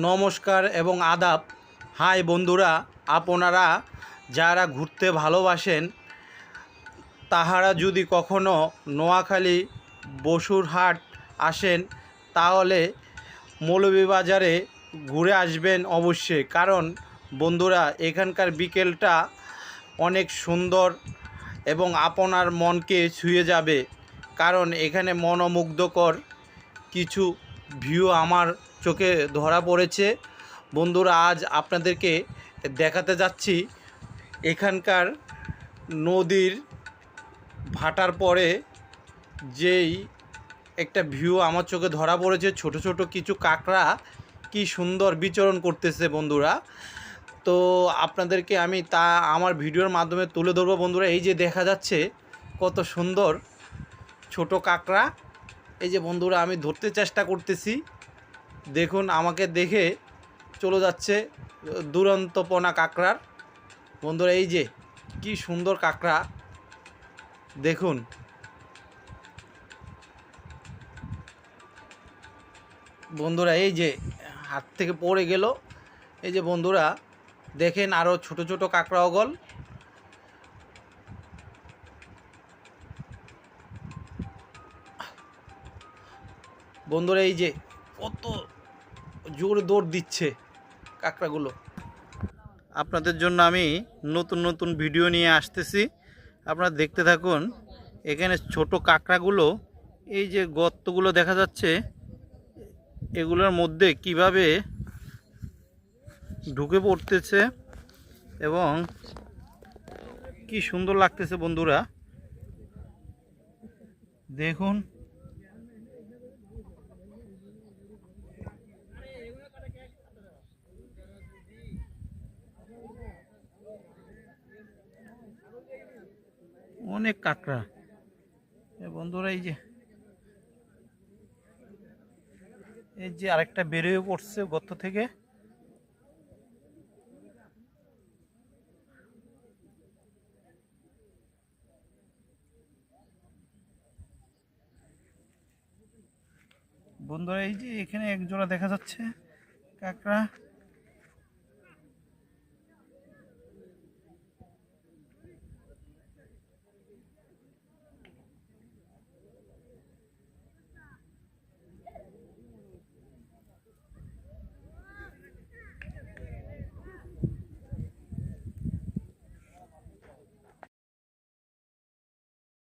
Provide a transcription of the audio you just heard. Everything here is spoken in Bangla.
নমস্কার এবং আদাব। হাই বন্ধুরা, আপনারা যারা ঘুরতে ভালোবাসেন তাহারা যদি কখনো নোয়াখালী বসুরহাট আসেন তাহলে মৌলভীবাজারে ঘুরে আসবেন অবশ্যই। কারণ বন্ধুরা, এখানকার বিকেলটা অনেক সুন্দর এবং আপনার মনকে ছুঁয়ে যাবে। কারণ এখানে মনোমুগ্ধকর কিছু ভিউ আমার চোখে ধরা পড়েছে। বন্ধুরা, আজ আপনাদেরকে দেখাতে যাচ্ছি এখানকার নদীর ভাটার পরে যেই একটা ভিউ আমার চোখে ধরা পড়েছে। ছোট ছোট কিছু কাঁকড়া কি সুন্দর বিচরণ করতেছে বন্ধুরা। তো আপনাদেরকে আমি তা আমার ভিডিওর মাধ্যমে তুলে ধরবো। বন্ধুরা, এই যে দেখা যাচ্ছে কত সুন্দর ছোট কাঁকড়া। এই যে বন্ধুরা, আমি ধরতে চেষ্টা করতেছি, দেখুন আমাকে দেখে চলে যাচ্ছে দুরন্তপনা কাঁকড়ার। বন্ধুরা, এই যে কি সুন্দর কাঁকড়া দেখুন। বন্ধুরা, এই যে হাত থেকে পড়ে গেল। এই যে বন্ধুরা দেখেন আরও ছোট ছোট কাঁকড়া ওগল। বন্ধুরা, এই যে কত জোরে দৌড় দিচ্ছে কাঁকড়াগুলো। আপনাদের জন্য আমি নতুন নতুন ভিডিও নিয়ে আসতেছি, আপনারা দেখতে থাকুন। এখানে ছোট কাঁকড়াগুলো, এই যে গর্তগুলো দেখা যাচ্ছে, এগুলোর মধ্যে কিভাবে ঢুকে পড়তেছে এবং কি সুন্দর লাগতেছে বন্ধুরা দেখুন। অনেক কাঁকড়া বন্ধুরা। এই যে আরেকটা বেরিয়ে পড়ছে গর্ত থেকে। বন্ধুরা, এই যে এখানে এক জোড়া দেখা যাচ্ছে কাঁকড়া।